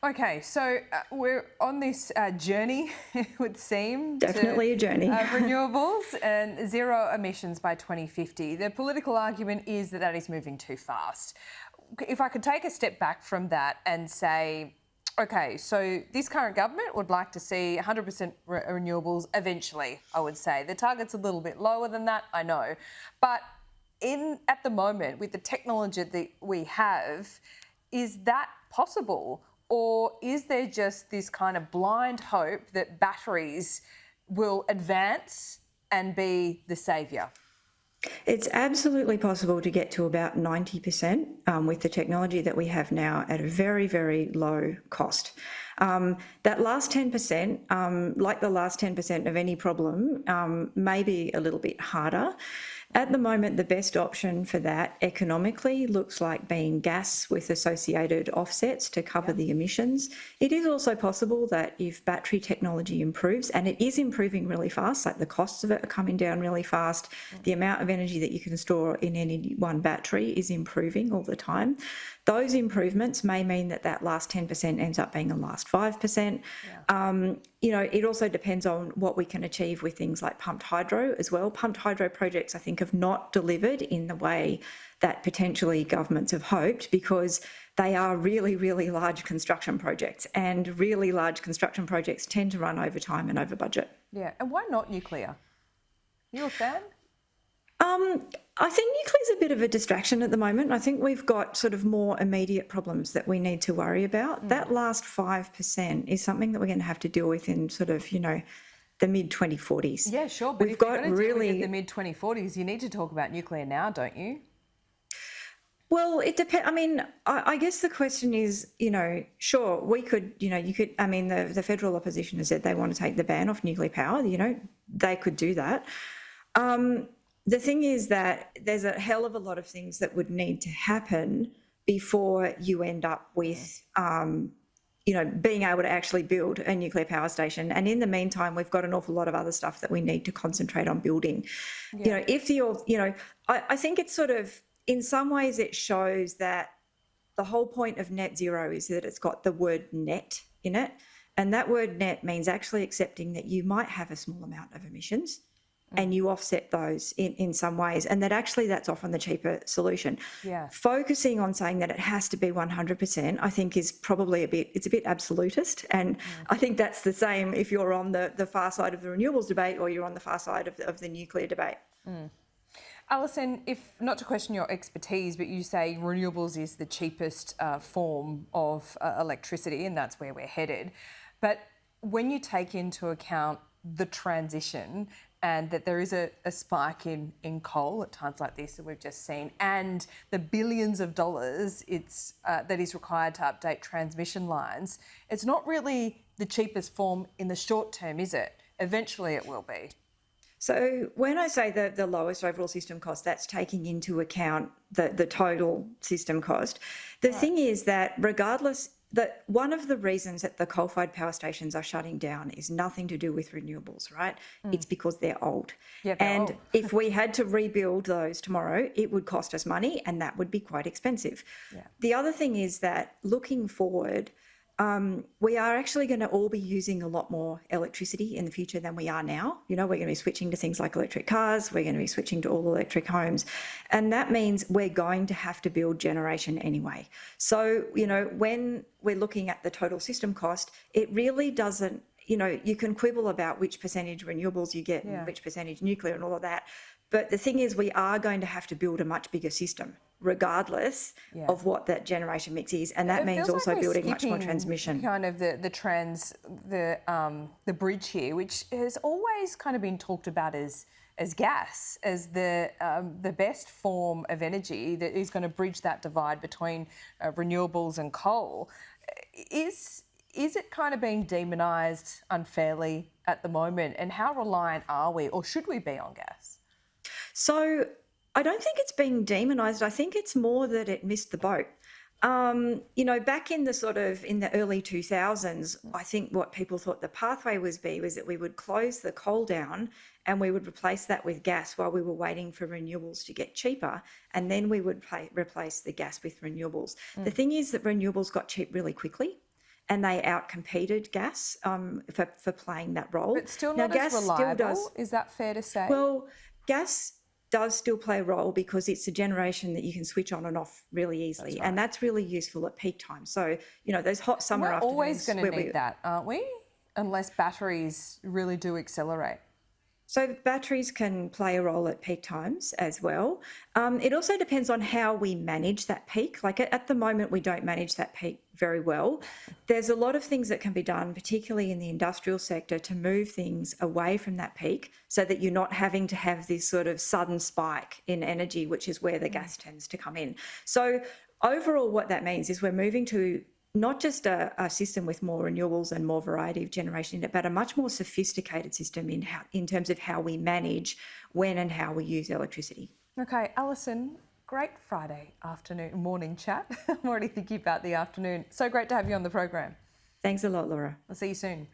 Okay, so we're on this journey, it would seem, Definitely a journey. renewables and zero emissions by 2050. The political argument is that that is moving too fast. If I could take a step back from that and say, okay, so this current government would like to see 100% renewables eventually, I would say. The target's a little bit lower than that, I know. But at the moment, with the technology that we have, is that possible? Or is there just this kind of blind hope that batteries will advance and be the saviour? It's absolutely possible to get to about 90% with the technology that we have now at a very, very low cost. That last 10%, like the last 10% of any problem, may be a little bit harder. At the moment, the best option for that economically looks like being gas with associated offsets to cover the emissions. It is also possible that if battery technology improves, and it is improving really fast, like the costs of it are coming down really fast, the amount of energy that you can store in any one battery is improving all the time. Those improvements may mean that that last 10% ends up being the last 5%. It also depends on what we can achieve with things like pumped hydro as well. Pumped hydro projects, I think, have not delivered in the way that potentially governments have hoped because they are really, really large construction projects, and really large construction projects tend to run over time and over budget. Yeah, and why not nuclear? You a fan? I think nuclear is a bit of a distraction at the moment. I think we've got sort of more immediate problems that we need to worry about. That last 5% is something that we're going to have to deal with in sort of, the mid-2040s. Yeah, sure, but if you're going to deal with it in the mid-2040s, you need to talk about nuclear now, don't you? Well, it depends. I mean, I guess the question is, sure, we could, the federal opposition has said they want to take the ban off nuclear power, they could do that. The thing is that there's a hell of a lot of things that would need to happen before you end up with, being able to actually build a nuclear power station. And in the meantime, we've got an awful lot of other stuff that we need to concentrate on building. Yeah. I think it's sort of, in some ways it shows that the whole point of net zero is that it's got the word net in it. And that word net means actually accepting that you might have a small amount of emissions and you offset those in some ways, and that actually that's often the cheaper solution. Yeah. Focusing on saying that it has to be 100%, I think is probably it's a bit absolutist, and I think that's the same if you're on the far side of the renewables debate or you're on the far side of the nuclear debate. Alison, if not to question your expertise, but you say renewables is the cheapest form of electricity, and that's where we're headed. But when you take into account the transition and that there is a spike in coal at times like this that we've just seen, and the billions of dollars that is required to update transmission lines, it's not really the cheapest form in the short term, is it? Eventually it will be. So when I say the lowest overall system cost, that's taking into account the total system cost. The thing is that regardless, that one of the reasons that the coal-fired power stations are shutting down is nothing to do with renewables, right? It's because they're old. Yeah, they're old. If we had to rebuild those tomorrow, it would cost us money and that would be quite expensive. Yeah. The other thing is that looking forward, we are actually going to all be using a lot more electricity in the future than we are now. We're going to be switching to things like electric cars. We're going to be switching to all electric homes. And that means we're going to have to build generation anyway. So, when we're looking at the total system cost, it really doesn't, you can quibble about which percentage renewables you get and which percentage nuclear and all of that. But the thing is, we are going to have to build a much bigger system, regardless of what that generation mix is, and that means also building much more transmission. Kind of the bridge here, which has always kind of been talked about as gas, as the best form of energy that is going to bridge that divide between renewables and coal. Is it kind of being demonised unfairly at the moment, and how reliant are we, or should we be, on gas? So I don't think it's being demonised. I think it's more that it missed the boat. Back in the early 2000s, I think what people thought the pathway was that we would close the coal down and we would replace that with gas while we were waiting for renewables to get cheaper, and then we would replace the gas with renewables. The thing is that renewables got cheap really quickly. and they outcompeted gas for playing that role. But still Now, not as gas still reliable, does. is that fair to say? Well, gas does still play a role because it's a generation that you can switch on and off really easily, and that's really useful at peak time. So, those hot summer We're afternoons. always going to need that, aren't we? Unless batteries really do accelerate. So batteries can play a role at peak times as well. It also depends on how we manage that peak. Like at the moment, we don't manage that peak very well. There's a lot of things that can be done, particularly in the industrial sector, to move things away from that peak so that you're not having to have this sort of sudden spike in energy, which is where the gas tends to come in. So overall, what that means is we're moving to not just a system with more renewables and more variety of generation in it, but a much more sophisticated system in terms of how we manage when and how we use electricity. Okay, Alison, great Friday morning chat. I'm already thinking about the afternoon. So great to have you on the program. Thanks a lot, Laura. I'll see you soon.